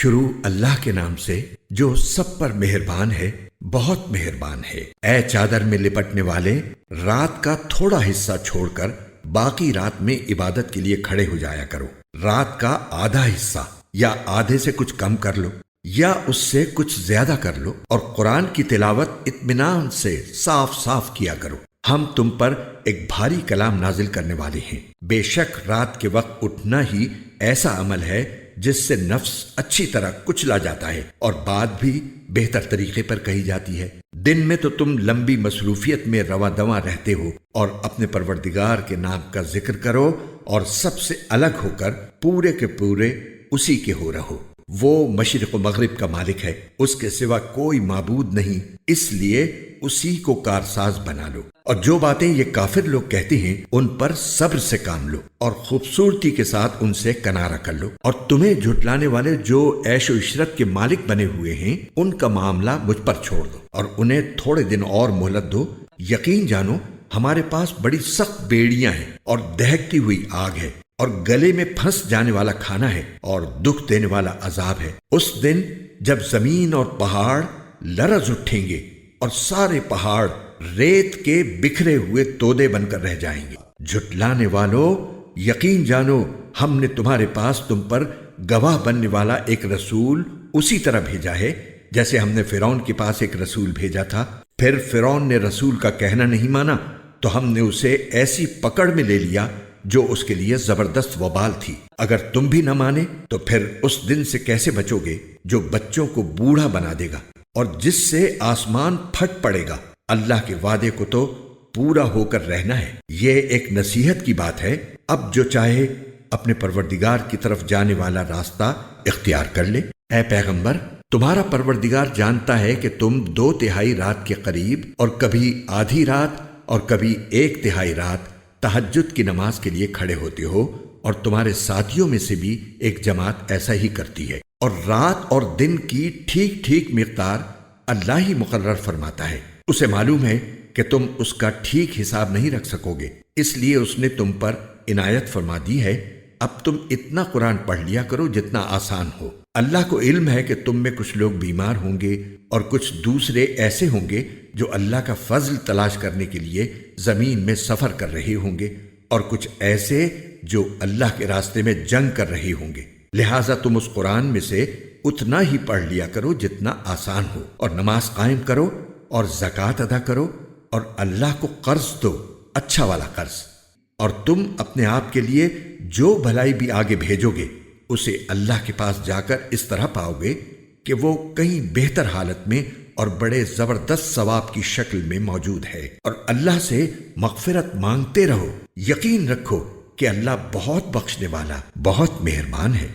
شروع اللہ کے نام سے جو سب پر مہربان ہے، بہت مہربان ہے۔ اے چادر میں لپٹنے والے، رات کا تھوڑا حصہ چھوڑ کر باقی رات میں عبادت کے لیے کھڑے ہو جایا کرو۔ رات کا آدھا حصہ یا آدھے سے کچھ کم کر لو یا اس سے کچھ زیادہ کر لو، اور قرآن کی تلاوت اطمینان سے صاف صاف کیا کرو۔ ہم تم پر ایک بھاری کلام نازل کرنے والے ہیں۔ بے شک رات کے وقت اٹھنا ہی ایسا عمل ہے جس سے نفس اچھی طرح کچلا جاتا ہے اور بات بھی بہتر طریقے پر کہی جاتی ہے۔ دن میں تو تم لمبی مصروفیت میں رواں دواں رہتے ہو اور اپنے پروردگار کے نام کا ذکر کرو اور سب سے الگ ہو کر پورے کے پورے اسی کے ہو رہو۔ وہ مشرق و مغرب کا مالک ہے، اس کے سوا کوئی معبود نہیں، اس لیے اسی کو کارساز بنا لو۔ اور جو باتیں یہ کافر لوگ کہتے ہیں ان پر صبر سے کام لو اور خوبصورتی کے ساتھ ان سے کنارہ کر لو۔ اور تمہیں جھٹلانے والے جو عیش و عشرت کے مالک بنے ہوئے ہیں ان کا معاملہ مجھ پر چھوڑ دو اور انہیں تھوڑے دن اور مہلت دو۔ یقین جانو ہمارے پاس بڑی سخت بیڑیاں ہیں اور دہکتی ہوئی آگ ہے اور گلے میں پھنس جانے والا کھانا ہے اور دکھ دینے والا عذاب ہے۔ اس دن جب زمین اور پہاڑ لرز اٹھیں گے اور سارے پہاڑ ریت کے بکھرے ہوئے تودے بن کر رہ جائیں گے۔ جھٹلانے والوں، یقین جانو ہم نے تمہارے پاس تم پر گواہ بننے والا ایک رسول اسی طرح بھیجا ہے جیسے ہم نے فرعون کے پاس ایک رسول بھیجا تھا۔ پھر فرعون نے رسول کا کہنا نہیں مانا تو ہم نے اسے ایسی پکڑ میں لے لیا جو اس کے لیے زبردست وبال تھی۔ اگر تم بھی نہ مانے تو پھر اس دن سے کیسے بچو گے جو بچوں کو بوڑھا بنا دے گا اور جس سے آسمان پھٹ پڑے گا۔ اللہ کے وعدے کو تو پورا ہو کر رہنا ہے۔ یہ ایک نصیحت کی بات ہے، اب جو چاہے اپنے پروردگار کی طرف جانے والا راستہ اختیار کر لے۔ اے پیغمبر، تمہارا پروردگار جانتا ہے کہ تم 2/3 رات کے قریب اور کبھی آدھی رات اور کبھی 1/3 رات تہجد کی نماز کے لیے کھڑے ہوتے ہو، اور تمہارے ساتھیوں میں سے بھی ایک جماعت ایسا ہی کرتی ہے۔ اور رات اور دن کی ٹھیک ٹھیک مقدار اللہ ہی مقرر فرماتا ہے۔ اسے معلوم ہے کہ تم اس کا ٹھیک حساب نہیں رکھ سکو گے، اس لیے اس نے تم پر عنایت فرما دی ہے۔ اب تم اتنا قرآن پڑھ لیا کرو جتنا آسان ہو۔ اللہ کو علم ہے کہ تم میں کچھ لوگ بیمار ہوں گے اور کچھ دوسرے ایسے ہوں گے جو اللہ کا فضل تلاش کرنے کے لیے زمین میں سفر کر رہے ہوں گے، اور کچھ ایسے جو اللہ کے راستے میں جنگ کر رہے ہوں گے۔ لہٰذا تم اس قرآن میں سے اتنا ہی پڑھ لیا کرو جتنا آسان ہو، اور نماز قائم کرو اور زکوٰۃ ادا کرو اور اللہ کو قرض دو، اچھا والا قرض۔ اور تم اپنے آپ کے لیے جو بھلائی بھی آگے بھیجو گے اسے اللہ کے پاس جا کر اس طرح پاؤ گے کہ وہ کہیں بہتر حالت میں اور بڑے زبردست ثواب کی شکل میں موجود ہے۔ اور اللہ سے مغفرت مانگتے رہو، یقین رکھو کہ اللہ بہت بخشنے والا، بہت مہربان ہے۔